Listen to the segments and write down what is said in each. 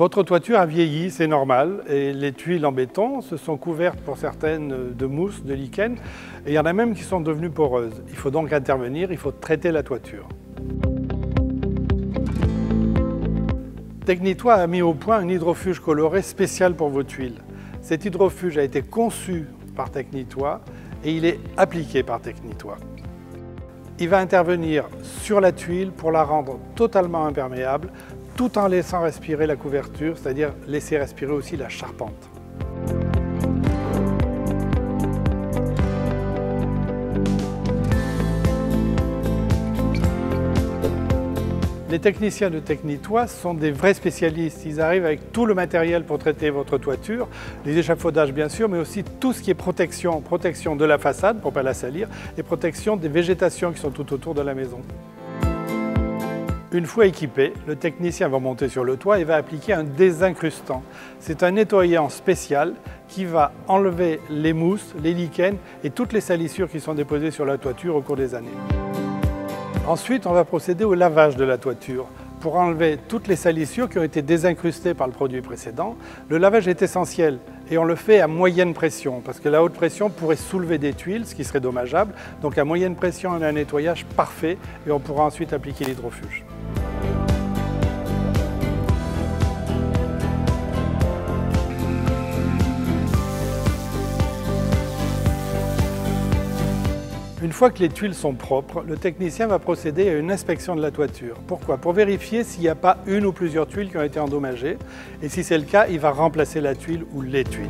Votre toiture a vieilli, c'est normal, et les tuiles en béton se sont couvertes pour certaines de mousse, de lichen, et il y en a même qui sont devenues poreuses. Il faut donc intervenir, il faut traiter la toiture. Tecnitois a mis au point un hydrofuge coloré spécial pour vos tuiles. Cet hydrofuge a été conçu par Tecnitois et il est appliqué par Tecnitois. Il va intervenir sur la tuile pour la rendre totalement imperméable, tout en laissant respirer la couverture, c'est-à-dire laisser respirer aussi la charpente. Les techniciens de Tecnitois sont des vrais spécialistes. Ils arrivent avec tout le matériel pour traiter votre toiture, les échafaudages bien sûr, mais aussi tout ce qui est protection de la façade pour ne pas la salir et protection des végétations qui sont tout autour de la maison. Une fois équipé, le technicien va monter sur le toit et va appliquer un désincrustant. C'est un nettoyant spécial qui va enlever les mousses, les lichens et toutes les salissures qui sont déposées sur la toiture au cours des années. Ensuite, on va procéder au lavage de la toiture pour enlever toutes les salissures qui ont été désincrustées par le produit précédent. Le lavage est essentiel et on le fait à moyenne pression parce que la haute pression pourrait soulever des tuiles, ce qui serait dommageable. Donc à moyenne pression, on a un nettoyage parfait et on pourra ensuite appliquer l'hydrofuge. Une fois que les tuiles sont propres, le technicien va procéder à une inspection de la toiture. Pourquoi? Pour vérifier s'il n'y a pas une ou plusieurs tuiles qui ont été endommagées. Et si c'est le cas, il va remplacer la tuile ou les tuiles.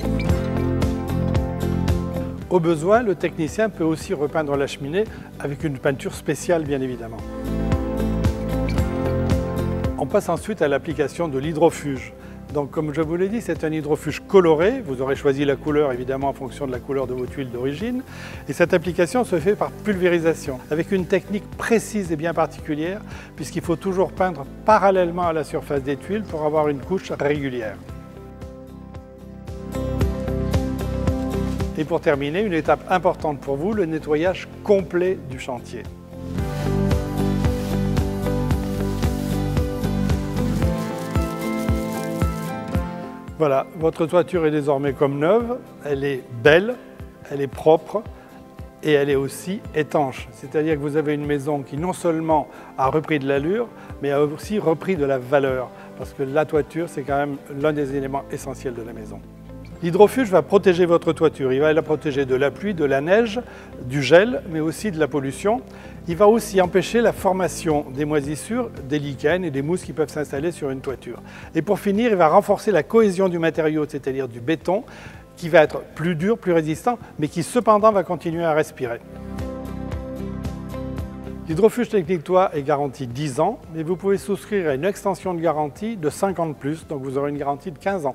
Au besoin, le technicien peut aussi repeindre la cheminée avec une peinture spéciale, bien évidemment. On passe ensuite à l'application de l'hydrofuge. Donc, comme je vous l'ai dit, c'est un hydrofuge coloré. Vous aurez choisi la couleur, évidemment, en fonction de la couleur de vos tuiles d'origine. Et cette application se fait par pulvérisation, avec une technique précise et bien particulière, puisqu'il faut toujours peindre parallèlement à la surface des tuiles pour avoir une couche régulière. Et pour terminer, une étape importante pour vous, le nettoyage complet du chantier. Voilà, votre toiture est désormais comme neuve, elle est belle, elle est propre et elle est aussi étanche. C'est-à-dire que vous avez une maison qui non seulement a repris de l'allure, mais a aussi repris de la valeur. Parce que la toiture, c'est quand même l'un des éléments essentiels de la maison. L'hydrofuge va protéger votre toiture. Il va la protéger de la pluie, de la neige, du gel, mais aussi de la pollution. Il va aussi empêcher la formation des moisissures, des lichens et des mousses qui peuvent s'installer sur une toiture. Et pour finir, il va renforcer la cohésion du matériau, c'est-à-dire du béton, qui va être plus dur, plus résistant, mais qui cependant va continuer à respirer. L'hydrofuge Tecnitois est garanti 10 ans, mais vous pouvez souscrire à une extension de garantie de 5 ans de plus, donc vous aurez une garantie de 15 ans.